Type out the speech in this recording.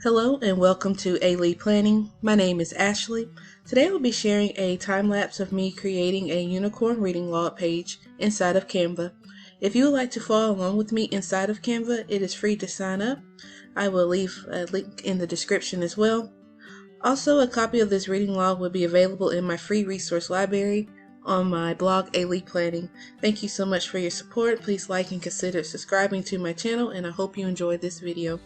Hello and welcome to AleePlanning. My name is Ashley. Today I will be sharing a time lapse of me creating a unicorn reading log page inside of Canva. If you would like to follow along with me inside of Canva, it is free to sign up. I will leave a link in the description as well. Also, a copy of this reading log will be available in my free resource library on my blog AleePlanning. Thank you so much for your support. Please like and consider subscribing to my channel, and I hope you enjoy this video.